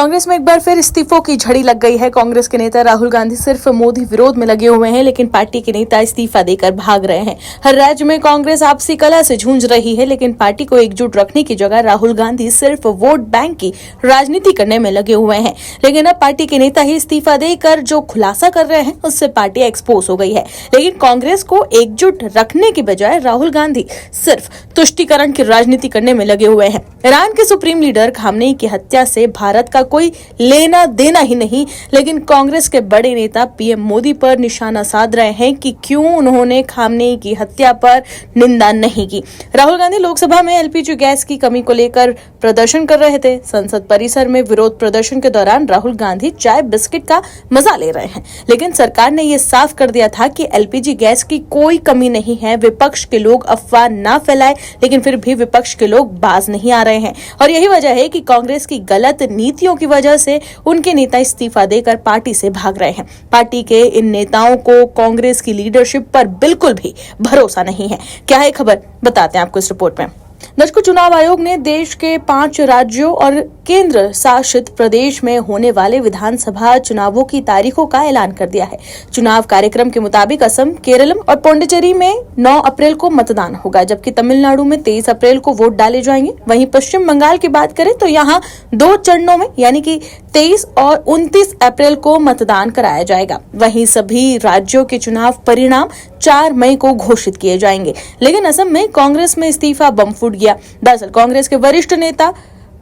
कांग्रेस में एक बार फिर इस्तीफों की झड़ी लग गई है। कांग्रेस के नेता राहुल गांधी सिर्फ मोदी विरोध में लगे हुए हैं, लेकिन पार्टी के नेता इस्तीफा देकर भाग रहे हैं। हर राज्य में कांग्रेस आपसी कलह से जूझ रही है, लेकिन पार्टी को एकजुट रखने की जगह राहुल गांधी सिर्फ वोट बैंक की राजनीति करने में लगे हुए हैं। लेकिन अब पार्टी के नेता ही इस्तीफा देकर जो खुलासा कर रहे हैं, उससे पार्टी एक्सपोज हो गई है। लेकिन कांग्रेस को एकजुट रखने की बजाय राहुल गांधी सिर्फ तुष्टीकरण की राजनीति करने में लगे हुए हैं। ईरान के सुप्रीम लीडर खामनेई की हत्या से भारत का कोई लेना देना ही नहीं, लेकिन कांग्रेस के बड़े नेता पीएम मोदी पर निशाना साध रहे हैं कि क्यों उन्होंने खामनेई की हत्या पर निंदा नहीं की। राहुल गांधी लोकसभा में एलपीजी गैस की कमी को लेकर प्रदर्शन कर रहे थे। संसद परिसर में विरोध प्रदर्शन के दौरान राहुल गांधी चाय बिस्किट का मजा ले रहे हैं, लेकिन सरकार ने यह साफ कर दिया था कि एलपीजी गैस की कोई कमी नहीं है। विपक्ष के लोग अफवाह ना फैलाए, लेकिन फिर भी विपक्ष के लोग बाज नहीं आ रहे हैं, और यही वजह है कि कांग्रेस की गलत नीतियों की वजह से उनके नेता इस्तीफा देकर पार्टी से भाग रहे हैं। पार्टी के इन नेताओं को कांग्रेस की लीडरशिप पर बिल्कुल भी भरोसा नहीं है। क्या है खबर, बताते हैं आपको इस रिपोर्ट में। दर्शकों, चुनाव आयोग ने देश के 5 राज्यों और केंद्र शासित प्रदेश में होने वाले विधानसभा चुनावों की तारीखों का ऐलान कर दिया है। चुनाव कार्यक्रम के मुताबिक असम, केरल और पुडुचेरी में 9 अप्रैल को मतदान होगा, जबकि तमिलनाडु में 23 अप्रैल को वोट डाले जाएंगे। वहीं पश्चिम बंगाल की बात करें तो यहाँ 2 चरणों में यानी कि 23 और 29 अप्रैल को मतदान कराया जाएगा। वहीं सभी राज्यों के चुनाव परिणाम 4 मई को घोषित किए जाएंगे। लेकिन असम में कांग्रेस में इस्तीफा बम फूट गया। दरअसल कांग्रेस के वरिष्ठ नेता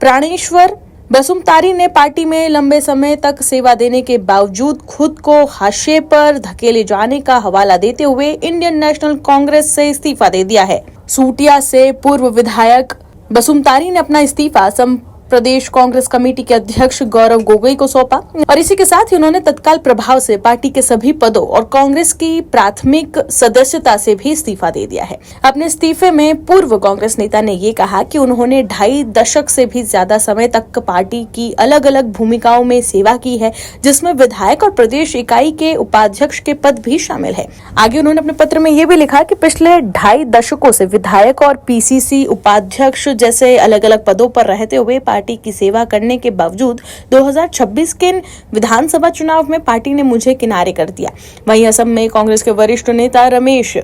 प्राणेश्वर बसुमतारी ने पार्टी में लंबे समय तक सेवा देने के बावजूद खुद को हाशिए पर धकेले जाने का हवाला देते हुए इंडियन नेशनल कांग्रेस से इस्तीफा दे दिया है। सूटिया से पूर्व विधायक बसुमतारी ने अपना इस्तीफा असम प्रदेश कांग्रेस कमेटी के अध्यक्ष गौरव गोगोई को सौंपा, और इसी के साथ ही उन्होंने तत्काल प्रभाव से पार्टी के सभी पदों और कांग्रेस की प्राथमिक सदस्यता से भी इस्तीफा दे दिया है। अपने इस्तीफे में पूर्व कांग्रेस नेता ने ये कहा कि उन्होंने 2.5 दशक से भी ज्यादा समय तक पार्टी की अलग अलग भूमिकाओं में सेवा की है, जिसमें विधायक और प्रदेश इकाई के उपाध्यक्ष के पद भी शामिल है। आगे उन्होंने अपने पत्र में ये भी लिखा कि पिछले 2.5 दशकों से विधायक और पीसीसी उपाध्यक्ष जैसे अलग अलग पदों पर रहते हुए पार्टी की सेवा करने के बावजूद 2026 के विधानसभा चुनाव में पार्टी ने मुझे किनारे कर दिया। वहीं असम में कांग्रेस के वरिष्ठ नेता रमेश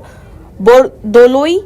बोरदोलोई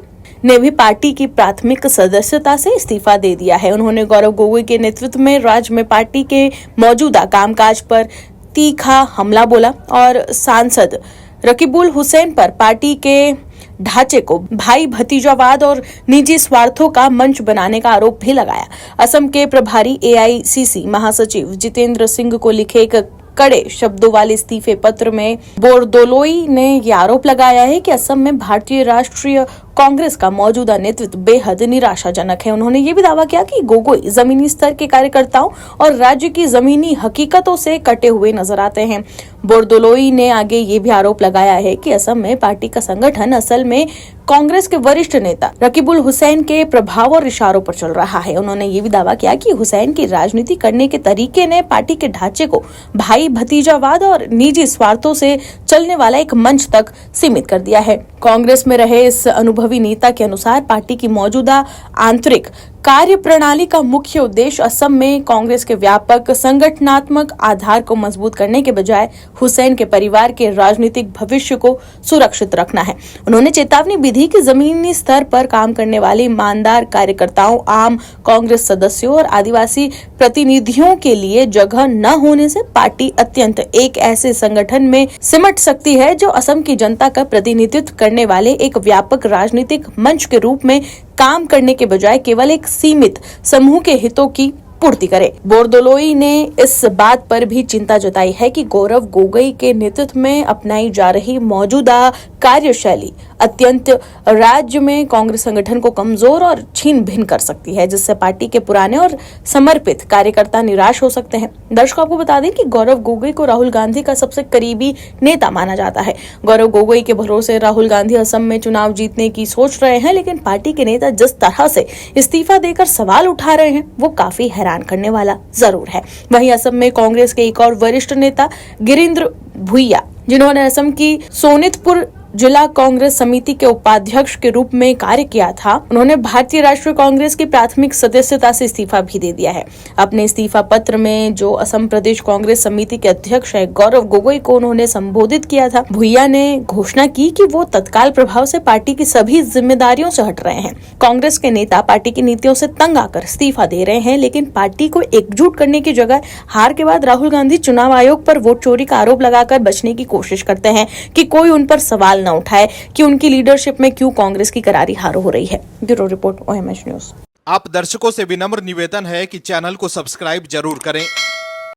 ने भी पार्टी की प्राथमिक सदस्यता से इस्तीफा दे दिया है। उन्होंने गौरव गोगोई के नेतृत्व में राज्य में पार्टी के मौजूदा कामकाज पर तीखा हमला बोला और सांसद रकीबुल हुसैन पर पार्टी के ढांचे को भाई भतीजावाद और निजी स्वार्थों का मंच बनाने का आरोप भी लगाया। असम के प्रभारी एआईसीसी महासचिव जितेंद्र सिंह को लिखे एक कड़े शब्दों वाले इस्तीफे पत्र में बोरदोलोई ने यह आरोप लगाया है कि असम में भारतीय राष्ट्रीय कांग्रेस का मौजूदा नेतृत्व बेहद निराशाजनक है। उन्होंने ये भी दावा किया कि गोगोई जमीनी स्तर के कार्यकर्ताओं और राज्य की जमीनी हकीकतों से कटे हुए नजर आते हैं। बोरदोलोई ने आगे ये भी आरोप लगाया है कि असम में पार्टी का संगठन असल में कांग्रेस के वरिष्ठ नेता रकीबुल हुसैन के प्रभाव और इशारों पर चल रहा है। उन्होंने ये भी दावा किया कि हुसैन की राजनीति करने के तरीके ने पार्टी के ढांचे को भाई भतीजावाद और निजी स्वार्थों से चलने वाला एक मंच तक सीमित कर दिया है। कांग्रेस में रहे इस अनुभवी नेता के अनुसार पार्टी की मौजूदा आंतरिक कार्य प्रणाली का मुख्य उद्देश्य असम में कांग्रेस के व्यापक संगठनात्मक आधार को मजबूत करने के बजाय हुसैन के परिवार के राजनीतिक भविष्य को सुरक्षित रखना है। उन्होंने चेतावनी भी दी कि जमीनी स्तर पर काम करने वाले ईमानदार कार्यकर्ताओं, आम कांग्रेस सदस्यों और आदिवासी प्रतिनिधियों के लिए जगह न होने से पार्टी अत्यंत एक ऐसे संगठन में सिमट सकती है जो असम की जनता का प्रतिनिधित्व करने वाले एक व्यापक राजनीतिक मंच के रूप में काम करने के बजाय केवल एक सीमित समूह के हितों की पूर्ति करे। बोरदोलोई ने इस बात पर भी चिंता जताई है कि गौरव गोगोई के नेतृत्व में अपनाई जा रही मौजूदा कार्यशैली अत्यंत राज्य में कांग्रेस संगठन को कमजोर और छीन भिन्न कर सकती है, जिससे पार्टी के पुराने और समर्पित कार्यकर्ता निराश हो सकते हैं। दर्शकों, आपको बता दें कि गौरव गोगोई को राहुल गांधी का सबसे करीबी नेता माना जाता है। गौरव गोगोई के भरोसे राहुल गांधी असम में चुनाव जीतने की सोच रहे हैं, लेकिन पार्टी के नेता जिस तरह से इस्तीफा देकर सवाल उठा रहे हैं वो काफी हैरान करने वाला जरूर है। वहीं असम में कांग्रेस के एक और वरिष्ठ नेता गिरिंद्र भुइया, जिन्होंने असम की सोनितपुर जिला कांग्रेस समिति के उपाध्यक्ष के रूप में कार्य किया था। उन्होंने भारतीय राष्ट्रीय कांग्रेस की प्राथमिक सदस्यता से इस्तीफा भी दे दिया है। अपने इस्तीफा पत्र में जो असम प्रदेश कांग्रेस समिति के अध्यक्ष है गौरव गोगोई को उन्होंने संबोधित किया था। भूइया ने घोषणा की कि वो तत्काल प्रभाव से पार्टी की सभी जिम्मेदारियों से हट रहे हैं। कांग्रेस के नेता पार्टी की नीतियों से तंग आकर इस्तीफा दे रहे हैं, लेकिन पार्टी को एकजुट करने की जगह हार के बाद राहुल गांधी चुनाव आयोग पर वोट चोरी का आरोप लगाकर बचने की कोशिश करते हैं कि कोई उन पर सवाल न उठाए कि उनकी लीडरशिप में क्यों कांग्रेस की करारी हार हो रही है। Bureau report OMH news. आप दर्शकों से विनम्र निवेदन है कि चैनल को सब्सक्राइब जरूर करें